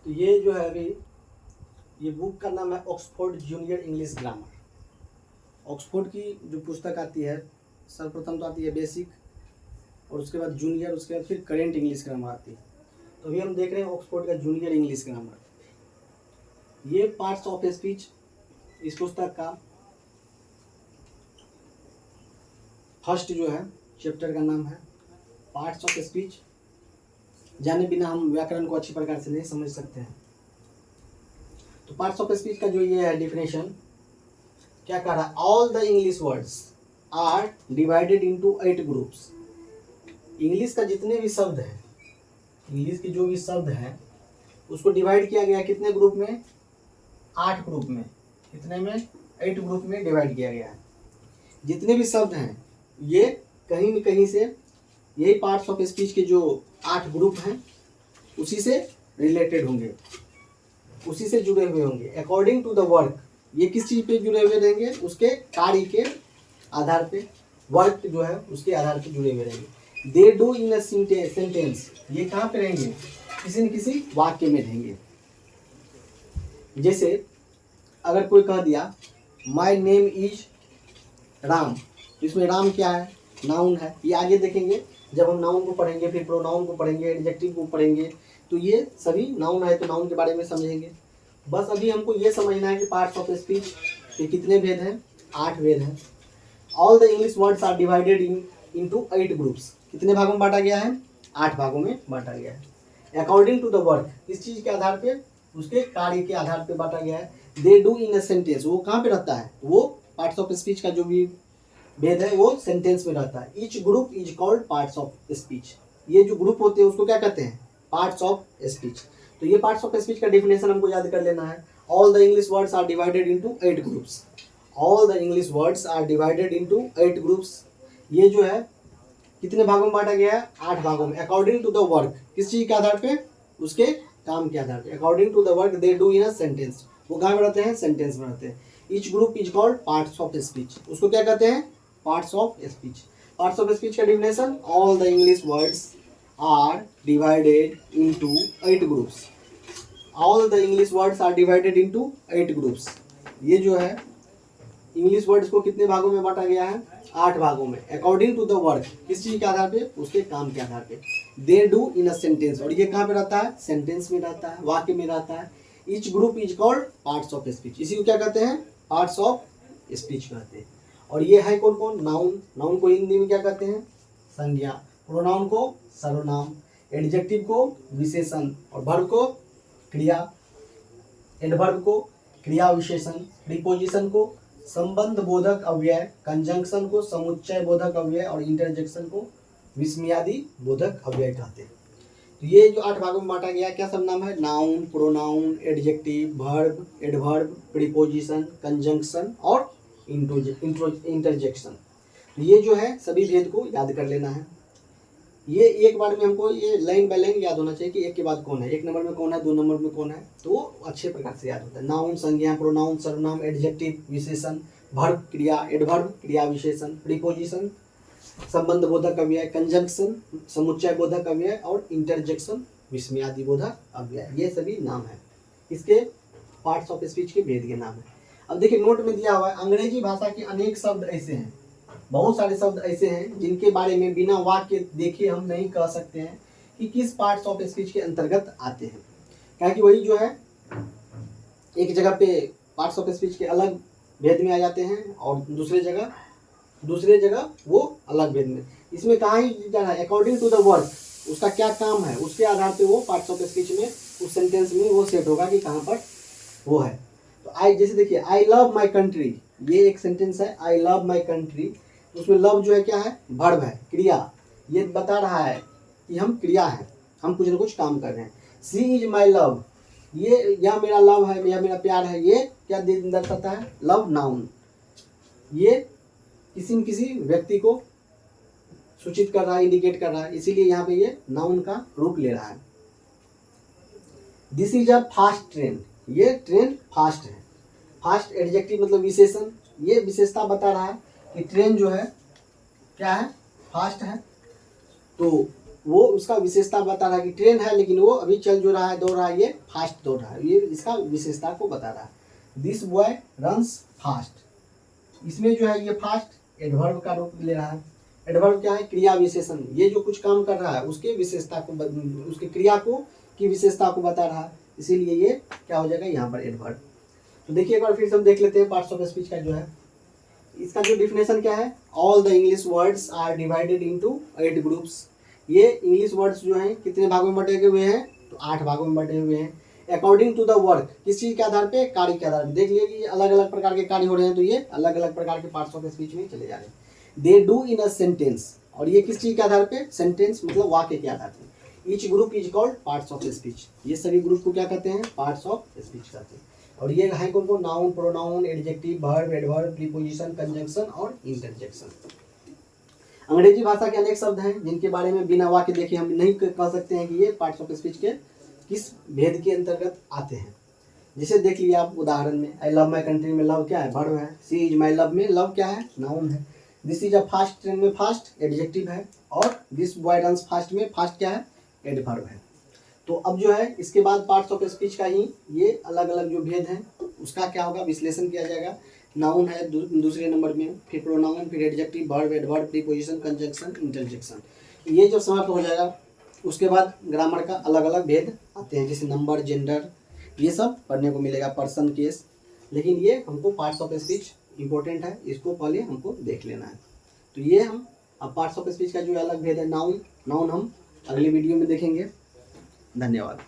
तो ये जो है अभी ये बुक का नाम है Oxford junior English grammar. Oxford की जो पुस्तक आती है सर्वप्रथम तो आती है बेसिक, और उसके बाद जूनियर, उसके बाद फिर करेंट इंग्लिश ग्रामर आती है। तो अभी हम देख रहे हैं ऑक्सफोर्ड का जूनियर इंग्लिश ग्रामर। ये पार्ट्स ऑफ स्पीच इस पुस्तक का फर्स्ट जो है चैप्टर का नाम है पार्ट्स ऑफ स्पीच। जाने बिना हम व्याकरण को अच्छी प्रकार से नहीं समझ सकते हैं। तो पार्ट्स ऑफ स्पीच का जो ये है डिफिनेशन क्या कह रहा है, all the English words are divided into 8 groups. English का जितने भी शब्द हैं, इंग्लिश के जो भी शब्द हैं उसको डिवाइड किया गया कितने ग्रुप में, 8 ग्रुप में। कितने में, 8 ग्रुप में डिवाइड किया गया है। जितने भी शब्द हैं ये कहीं न कहीं से यही पार्ट्स ऑफ स्पीच के जो 8 ग्रुप हैं उसी से रिलेटेड होंगे, उसी से जुड़े हुए होंगे। अकॉर्डिंग टू द वर्क, ये किस चीज़ पे जुड़े हुए रहेंगे, उसके कार्य के आधार पे, वर्क जो है उसके आधार पे जुड़े हुए रहेंगे। दे डू इन अ सेंटेंस, ये कहाँ पे रहेंगे, किसी न किसी वाक्य में रहेंगे। जैसे अगर कोई कह दिया माई नेम इज राम, इसमें राम क्या है, नाउन है। ये आगे देखेंगे जब हम नाउन को पढ़ेंगे, फिर प्रोनाउन को पढ़ेंगे, एडजेक्टिव को पढ़ेंगे, तो ये सभी नाउन है तो नाउन के बारे में समझेंगे। बस अभी हमको ये समझना है कि पार्ट्स ऑफ स्पीच के कितने भेद हैं, 8 भेद हैं। All the English words are divided into 8 groups. कितने भागों में बांटा गया है, 8 भागों में बांटा गया है। अकॉर्डिंग टू द वर्क, किस चीज़ के आधार पे, उसके कार्य के आधार पे बांटा गया है। दे डू इन अ सेंटेंस, वो कहाँ पे रहता है, वो पार्ट्स ऑफ स्पीच का जो भी भेद है वो सेंटेंस में रहता है। Each group is called parts of speech. ये जो ग्रुप होते हैं उसको क्या कहते हैं, पार्ट्स ऑफ स्पीच। तो ये पार्ट्स ऑफ स्पीच का डेफिनेशन हमको याद कर लेना है। All the English words are divided into 8 groups. All the English words are divided into 8 groups. ये जो है कितने भागों में बांटा गया है, 8 भागों में। अकॉर्डिंग टू द वर्क, किस चीज के आधार पे, उसके काम के आधार पे। According to the work they do in a sentence, वो कहाँ में रहते हैं, सेंटेंस में रहते हैं। Each group is called parts of speech, उसको क्या कहते हैं, parts of speech. Parts of speech का definition, all the English words are divided into 8 groups. All the English words are divided into 8 groups. ये जो है इंग्लिश वर्ड्स को कितने भागों में बांटा गया है, 8 भागों में। अकॉर्डिंग टू द वर्क, किस चीज के आधार पे, उसके काम के आधार पे। दे डू इन अ सेंटेंस, और ये कहाँ पे रहता है, सेंटेंस में रहता है, वाक्य में रहता है। Each group is called parts of speech, इसी को क्या कहते हैं, पार्ट्स ऑफ स्पीच कहते हैं। और ये है कौन कौन, नाउन, नाउन को हिंदी में क्या कहते हैं, संज्ञा। प्रोनाउन को सर्वनाम, एडजेक्टिव को विशेषण, और वर्ब को क्रिया, एडवर्ब को क्रिया विशेषण, प्रीपोजिशन को संबंध बोधक अव्यय, कंजंक्शन को समुच्चय बोधक अव्यय, और इंटरजेक्शन को विस्मयादि बोधक अव्यय कहते हैं। तो ये जो 8 भागों में बांटा गया क्या सब नाम है, noun, pronoun, adjective, verb, adverb, preposition, conjunction और इंटरजेक्शन। ये जो है सभी भेद को याद कर लेना है। ये एक बार में हमको ये लाइन बाय लाइन याद होना चाहिए कि एक के बाद कौन है, 1 नंबर में कौन है, 2 नंबर में कौन है, तो वो अच्छे प्रकार से याद होता है। नाउन संज्ञा, प्रोनाउन सर्वनाम, एडजेक्टिव विशेषण, वर्ब क्रिया, एडवर्ब क्रिया विशेषण, प्रीपोजिशन संबंध बोधक अव्यय, कंजंक्शन समुच्चय बोधक अव्यय, और इंटरजेक्शन विस्मयादि बोधक अव्यय। ये सभी नाम है इसके पार्ट्स ऑफ स्पीच के भेद के नाम है। अब देखिए नोट में दिया हुआ है, अंग्रेजी भाषा के अनेक शब्द ऐसे हैं, बहुत सारे शब्द ऐसे हैं जिनके बारे में बिना वाक्य देखे हम नहीं कह सकते हैं कि किस पार्ट्स ऑफ स्पीच के अंतर्गत आते हैं। क्या कि वही जो है एक जगह पे पार्ट्स ऑफ स्पीच के अलग भेद में आ जाते हैं और दूसरे जगह वो अलग भेद में। इसमें कहाँ ही जाना है, अकॉर्डिंग टू द वर्क, उसका क्या काम है उसके आधार पे वो पार्ट्स ऑफ स्पीच में उस सेंटेंस में वो सेट होगा कि कहाँ पर वो है। तो आई, जैसे देखिए आई लव माई कंट्री, ये एक सेंटेंस है, आई लव माई कंट्री। उसमें लव जो है क्या है, वर्ब है, क्रिया। ये बता रहा है कि हम क्रिया है, हम कुछ न कुछ काम कर रहे हैं। सी इज माई लव, ये यह मेरा लव है, यह मेरा प्यार है, ये क्या दर्शाता है, लव नाउन। ये किसी न किसी व्यक्ति को सूचित कर रहा है, इंडिकेट कर रहा है, इसीलिए यहाँ पे ये नाउन का रूप ले रहा है। This is a fast train, ये ट्रेन फास्ट है। फास्ट एडजेक्टिव मतलब विशेषण, ये विशेषता बता रहा है कि ट्रेन जो है क्या है, फास्ट है। तो वो उसका विशेषता बता रहा है कि ट्रेन है लेकिन वो अभी चल जो रहा है, दौड़ रहा है, ये फास्ट दौड़ रहा है, ये इसका विशेषता को बता रहा है। दिस बॉय रन्स फास्ट, इसमें जो है ये फास्ट एडवर्ब का रूप ले रहा है। एडवर्ब क्या है? क्रिया विशेषण, ये जो कुछ काम कर रहा है उसके विशेषता को, उसकी क्रिया को की विशेषता को बता रहा है, इसीलिए ये क्या हो जाएगा यहाँ पर एडवर्ब। तो देखिए एक बार फिर से हम देख लेते हैं पार्ट्स ऑफ स्पीच का जो है, इसका जो डिफिनेशन क्या है, all the English words are divided into 8 groups. ये इंग्लिश वर्ड्स जो हैं कितने भागों में बटे हुए हैं? तो 8 भागों में बटे हुए हैं। अकॉर्डिंग टू द वर्क, किस चीज के आधार पे? कार्य के आधार पे। देख लिए कि अलग अलग प्रकार के कार्य हो रहे हैं, तो ये अलग अलग प्रकार के पार्ट्स ऑफ स्पीच में चले जा रहे हैं। दे डू इन अ सेंटेंस, और ये किस चीज के आधार पे? सेंटेंस मतलब वाक्य के आधार पे। Each group is called parts of speech, ये सभी ग्रुप को क्या कहते हैं? पार्ट्स ऑफ स्पीच कहते हैं। और ये है कौन कौन? Noun, pronoun, adjective, verb, adverb, preposition, conjunction और इंटरजेक्शन। अंग्रेजी भाषा के अनेक शब्द हैं जिनके बारे में बिना वाक्य देखे हम नहीं कह सकते हैं कि ये पार्ट्स ऑफ स्पीच के किस भेद के अंतर्गत आते हैं। जैसे देख लिया आप उदाहरण में, आई लव माई कंट्री में लव क्या है? वर्ब है। सी इज माई लव में लव क्या है? नाउन है। This is a fast train में फास्ट एडजेक्टिव है, और दिस बॉय रन्स फास्ट में फास्ट क्या है? एडवर्ब है। तो अब जो है इसके बाद पार्ट्स ऑफ स्पीच का ही ये अलग अलग जो भेद हैं उसका क्या होगा? विश्लेषण किया जाएगा। नाउन है दूसरे नंबर में, फिर प्रोनाउन, फिर adjective, verb, adverb, preposition, conjunction, interjection. ये जब समाप्त हो जाएगा उसके बाद ग्रामर का अलग अलग भेद आते हैं, जैसे नंबर, जेंडर, ये सब पढ़ने को मिलेगा, पर्सन, केस। लेकिन ये हमको पार्ट्स ऑफ स्पीच इंपॉर्टेंट है, इसको पहले हमको देख लेना है। तो ये हम अब पार्ट्स ऑफ स्पीच का जो अलग भेद है, नाउन हम अगले वीडियो में देखेंगे। धन्यवाद।